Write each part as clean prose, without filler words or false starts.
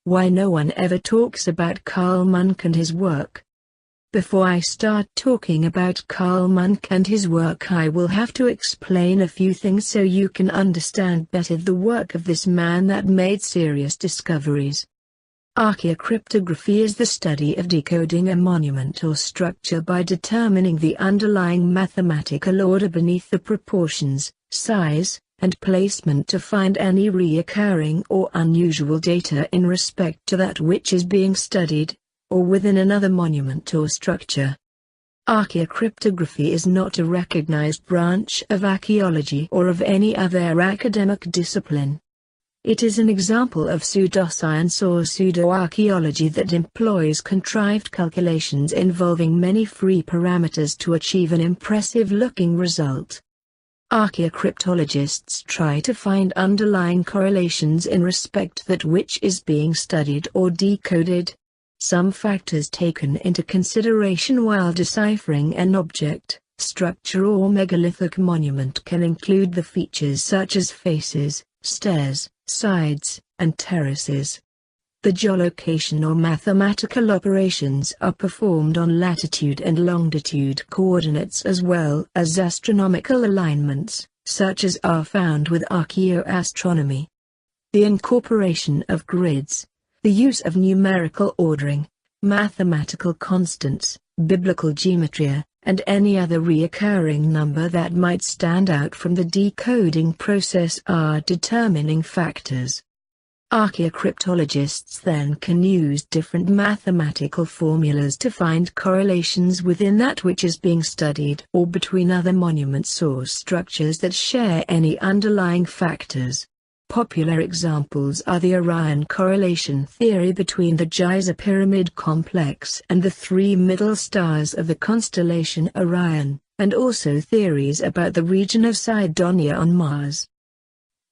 Why no one ever talks about Carl Munk and his work? Before I start talking about Carl Munk and his work, I will have to explain a few things so you can understand better the work of this man that made serious discoveries. Archaeocryptography is the study of decoding a monument or structure by determining the underlying mathematical order beneath the proportions, size, and placement to find any recurring or unusual data in respect to that which is being studied, or within another monument or structure. Archaeocryptography is not a recognized branch of archaeology or of any other academic discipline. It is an example of pseudoscience or pseudo-archaeology that employs contrived calculations involving many free parameters to achieve an impressive-looking result. Archaeocryptologists try to find underlying correlations in respect to that which is being studied or decoded. Some factors taken into consideration while deciphering an object, structure or megalithic monument can include the features such as faces, stairs, sides, and terraces. The geolocation or mathematical operations are performed on latitude and longitude coordinates as well as astronomical alignments, such as are found with archaeoastronomy. The incorporation of grids, the use of numerical ordering, mathematical constants, biblical gematria, and any other recurring number that might stand out from the decoding process are determining factors. Archaeocryptologists then can use different mathematical formulas to find correlations within that which is being studied or between other monuments or structures that share any underlying factors. Popular examples are the Orion correlation theory between the Giza Pyramid complex and the three middle stars of the constellation Orion, and also theories about the region of Cydonia on Mars.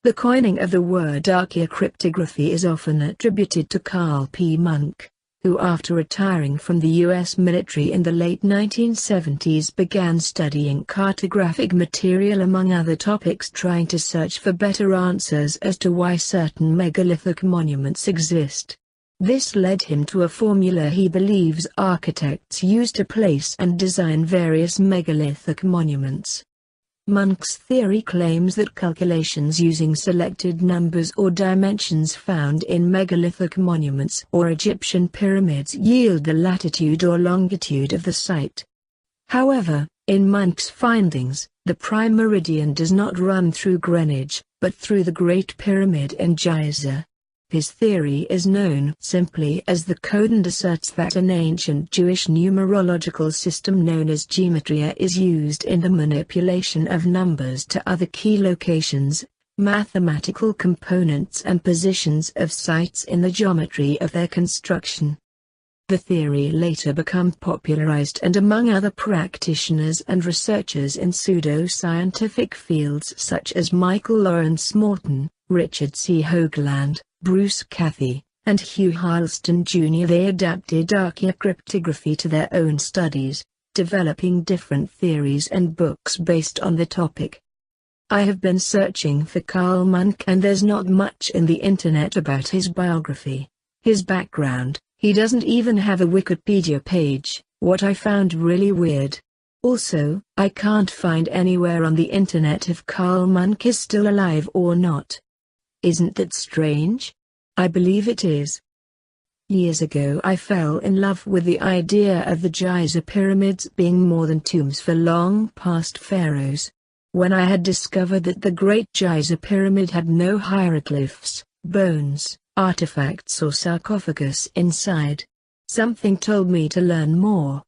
The coining of the word archaeocryptography is often attributed to Carl P. Munk, who after retiring from the U.S. military in the late 1970s began studying cartographic material among other topics, trying to search for better answers as to why certain megalithic monuments exist. This led him to a formula he believes architects use to place and design various megalithic monuments. Munk's theory claims that calculations using selected numbers or dimensions found in megalithic monuments or Egyptian pyramids yield the latitude or longitude of the site. However, in Munk's findings, the prime meridian does not run through Greenwich, but through the Great Pyramid in Giza. His theory is known simply as the code and asserts that an ancient Jewish numerological system known as gematria is used in the manipulation of numbers to other key locations, mathematical components and positions of sites in the geometry of their construction. The theory later became popularized and among other practitioners and researchers in pseudo-scientific fields such as Michael Lawrence Morton, Richard C. Hoagland, Bruce Cathy, and Hugh Harleston Jr. They adapted archaeocryptography to their own studies, developing different theories and books based on the topic. I have been searching for Carl Munk and there's not much in the internet about his biography, his background. He doesn't even have a Wikipedia page, what I found really weird. Also, I can't find anywhere on the internet if Carl Munk is still alive or not. Isn't that strange? I believe it is. Years ago I fell in love with the idea of the Giza pyramids being more than tombs for long-past pharaohs. When I had discovered that the Great Giza Pyramid had no hieroglyphs, bones, artifacts or sarcophagus inside, something told me to learn more.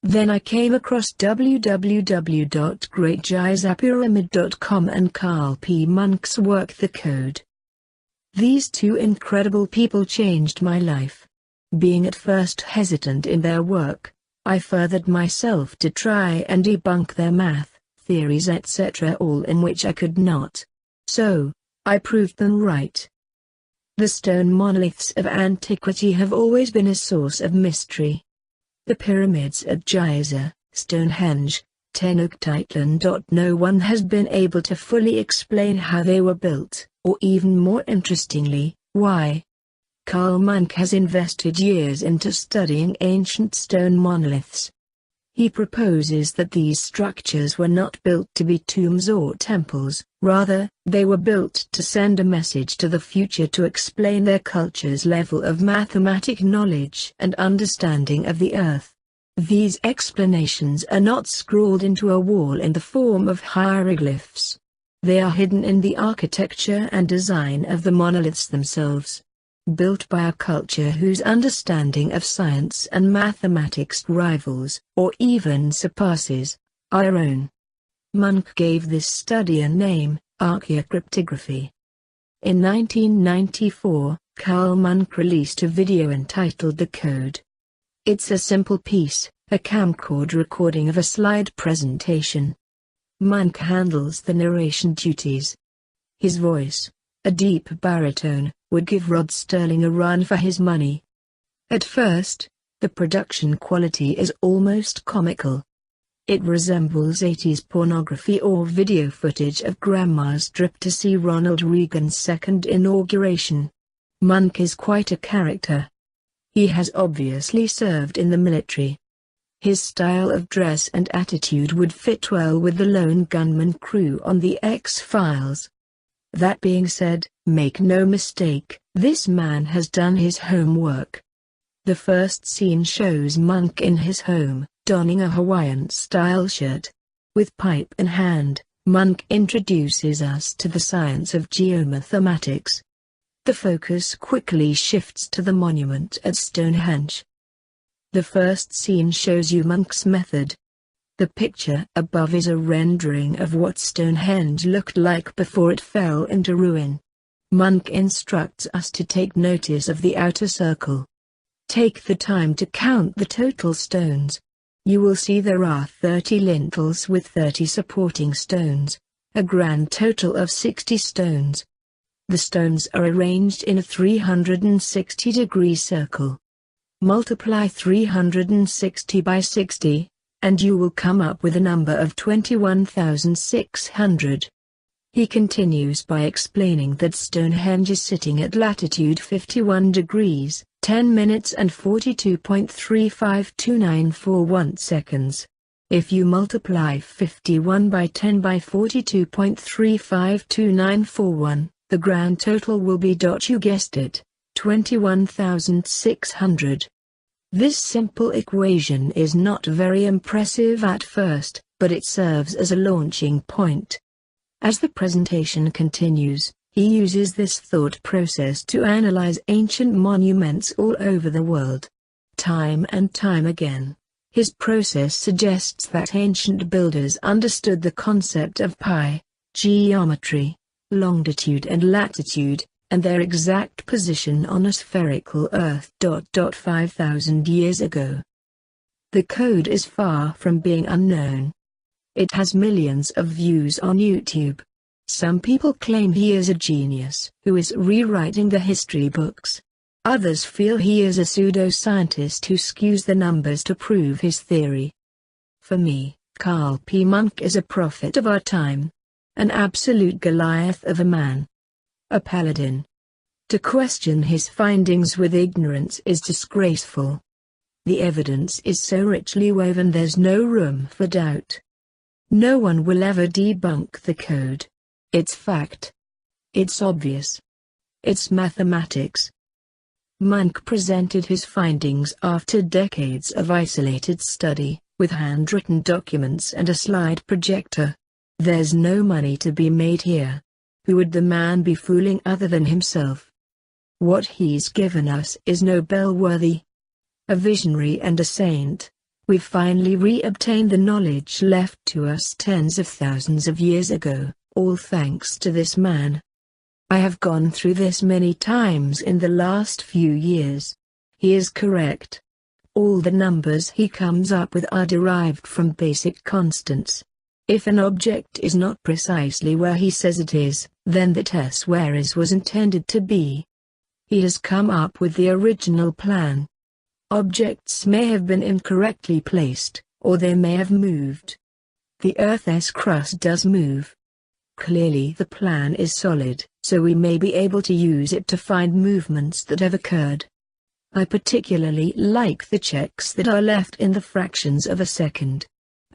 Then I came across www.greatgizapyramid.com and Carl P. Munk's work The Code. These two incredible people changed my life. Being at first hesitant in their work, I furthered myself to try and debunk their math, theories etc. all in which I could not. So, I proved them right. The stone monoliths of antiquity have always been a source of mystery. The pyramids at Giza, Stonehenge, Tenochtitlan. No one has been able to fully explain how they were built, or even more interestingly, why. Carl Munk has invested years into studying ancient stone monoliths. He proposes that these structures were not built to be tombs or temples, rather, they were built to send a message to the future to explain their culture's level of mathematic knowledge and understanding of the earth. These explanations are not scrawled into a wall in the form of hieroglyphs. They are hidden in the architecture and design of the monoliths themselves. Built by a culture whose understanding of science and mathematics rivals, or even surpasses, our own. Munk gave this study a name, archaeocryptography. In 1994, Carl Munk released a video entitled The Code. It's a simple piece, a camcorder recording of a slide presentation. Munk handles the narration duties. His voice, a deep baritone, would give Rod Sterling a run for his money. At first, the production quality is almost comical. It resembles 80s pornography or video footage of Grandma's trip to see Ronald Reagan's second inauguration. Munk is quite a character. He has obviously served in the military. His style of dress and attitude would fit well with the lone gunman crew on the X-Files. That being said, make no mistake, this man has done his homework. The first scene shows Munk in his home, donning a Hawaiian-style shirt. With pipe in hand, Munk introduces us to the science of geomathematics. The focus quickly shifts to the monument at Stonehenge. The first scene shows you Munk's method. The picture above is a rendering of what Stonehenge looked like before it fell into ruin. Munk instructs us to take notice of the outer circle. Take the time to count the total stones. You will see there are 30 lintels with 30 supporting stones, a grand total of 60 stones. The stones are arranged in a 360-degree circle. Multiply 360 by 60, and you will come up with a number of 21,600. He continues by explaining that Stonehenge is sitting at latitude 51 degrees, 10 minutes and 42.352941 seconds. If you multiply 51 by 10 by 42.352941, the grand total will be, you guessed it, 21,600. This simple equation is not very impressive at first, but it serves as a launching point. As the presentation continues, he uses this thought process to analyze ancient monuments all over the world. Time and time again, his process suggests that ancient builders understood the concept of pi, geometry, longitude and latitude, and their exact position on a spherical Earth. 5,000 years ago. The code is far from being unknown. It has millions of views on YouTube. Some people claim he is a genius who is rewriting the history books. Others feel he is a pseudo-scientist who skews the numbers to prove his theory. For me, Carl P. Munk is a prophet of our time. An absolute Goliath of a man. A paladin. To question his findings with ignorance is disgraceful. The evidence is so richly woven there's no room for doubt. No one will ever debunk the code. It's fact. It's obvious. It's mathematics. Munk presented his findings after decades of isolated study, with handwritten documents and a slide projector. There's no money to be made here. Who would the man be fooling other than himself? What he's given us is Nobel-worthy. A visionary and a saint, we've finally re-obtained the knowledge left to us tens of thousands of years ago, all thanks to this man. I have gone through this many times in the last few years. He is correct. All the numbers he comes up with are derived from basic constants. If an object is not precisely where he says it is, then that is where it was intended to be. He has come up with the original plan. Objects may have been incorrectly placed, or they may have moved. The Earth's crust does move. Clearly the plan is solid, so we may be able to use it to find movements that have occurred. I particularly like the checks that are left in the fractions of a second.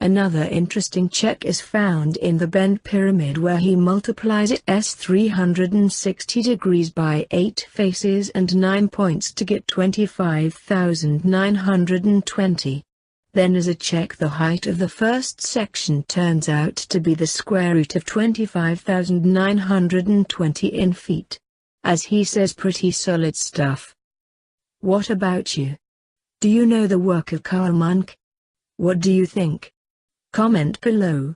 Another interesting check is found in the bent pyramid where he multiplies it s 360 degrees by 8 faces and 9 points to get 25,920. Then as a check the height of the first section turns out to be the square root of 25,920 in feet. As he says, pretty solid stuff. What about you? Do you know the work of Carl Munk? What do you think? Comment below.